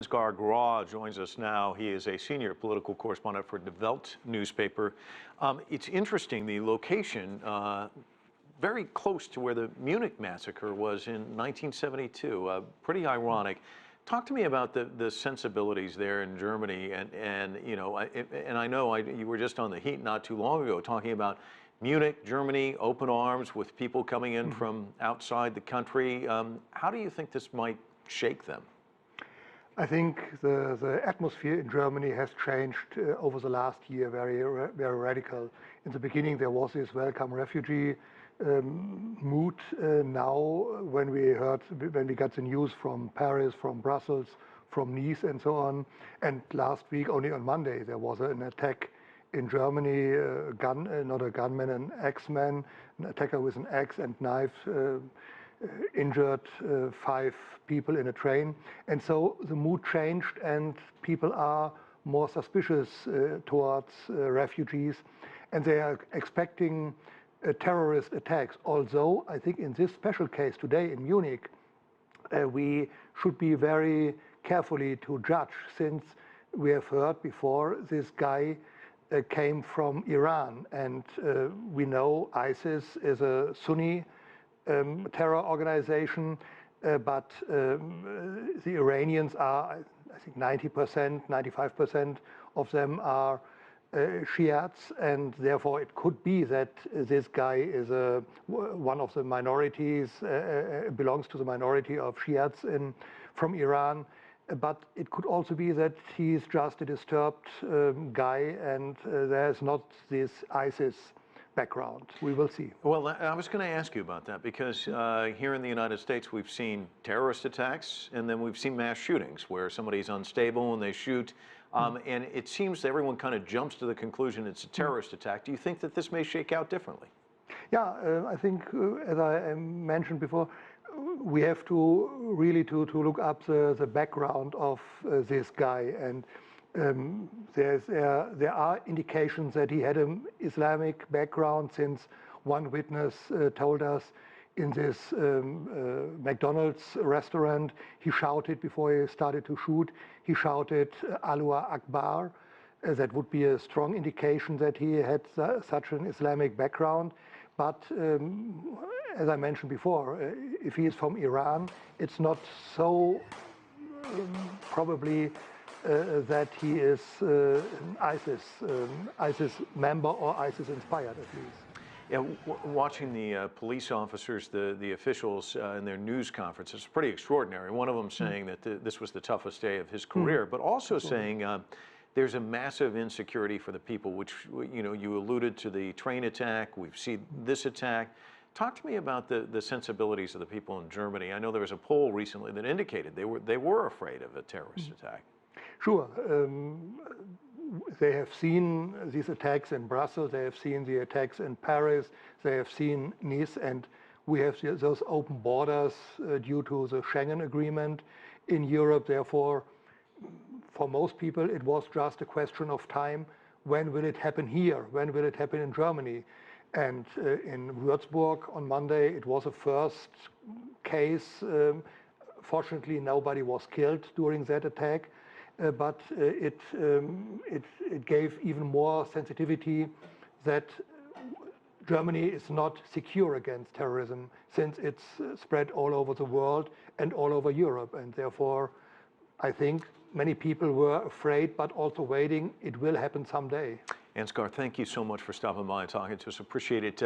Ansgar Graw joins us now. He is a senior political correspondent for Die Welt newspaper. It's interesting, the location, very close to where the Munich massacre was in 1972. Pretty ironic. Talk to me about the sensibilities there in Germany, and you know, I know you were just on the Heat not too long ago talking about Munich, Germany, open arms with people coming in from outside the country. How do you think this might shake them? I think the atmosphere in Germany has changed over the last year very radical. In the beginning, there was this welcome refugee mood. Now, when we got the news from Paris, from Brussels, from Nice, and so on, and last week, only on Monday, there was an attack in Germany. Not a gunman, an axeman, an attacker with an axe and knife. Injured 5 people in a train, and so the mood changed, and people are more suspicious towards refugees, and they are expecting terrorist attacks. Although I think in this special case today in Munich, we should be very carefully to judge, since we have heard before this guy came from Iran, and we know ISIS is a Sunni terror organization, but the Iranians are, I think 90%, 95% of them are Shiites, and therefore it could be that this guy is one of the minorities, belongs to the minority of Shiites from Iran. But it could also be that he's just a disturbed guy, and there's not this ISIS background. We will see. Well, I was going to ask you about that, because here in the United States, we've seen terrorist attacks, and then we've seen mass shootings where somebody's unstable and they shoot. And it seems that everyone kind of jumps to the conclusion it's a terrorist attack. Do you think that this may shake out differently? Yeah, I think, as I mentioned before, we have to really to look up the background of this guy, and there are indications that he had an Islamic background, since one witness told us in this McDonald's restaurant, he shouted before he started to shoot, he shouted Allahu Akbar. That would be a strong indication that he had such an Islamic background. But as I mentioned before, if he is from Iran, it's not so probably that he is an ISIS member or ISIS inspired, at least. Yeah, watching the police officers, the officials in their news conference, it's pretty extraordinary. One of them saying that this was the toughest day of his career, but also saying there's a massive insecurity for the people, which, you know, you alluded to the train attack, we've seen this attack. Talk to me about the sensibilities of the people in Germany. I know there was a poll recently that indicated they were afraid of a terrorist attack. Sure. They have seen these attacks in Brussels, they have seen the attacks in Paris, they have seen Nice, and we have those open borders due to the Schengen Agreement in Europe. Therefore, for most people, it was just a question of time. When will it happen here? When will it happen in Germany? And in Würzburg on Monday, it was a first case. Fortunately, nobody was killed during that attack. But it gave even more sensitivity that Germany is not secure against terrorism, since it's spread all over the world and all over Europe. And therefore, I think many people were afraid, but also waiting. It will happen someday. Ansgar, thank you so much for stopping by and talking to us. Appreciate it.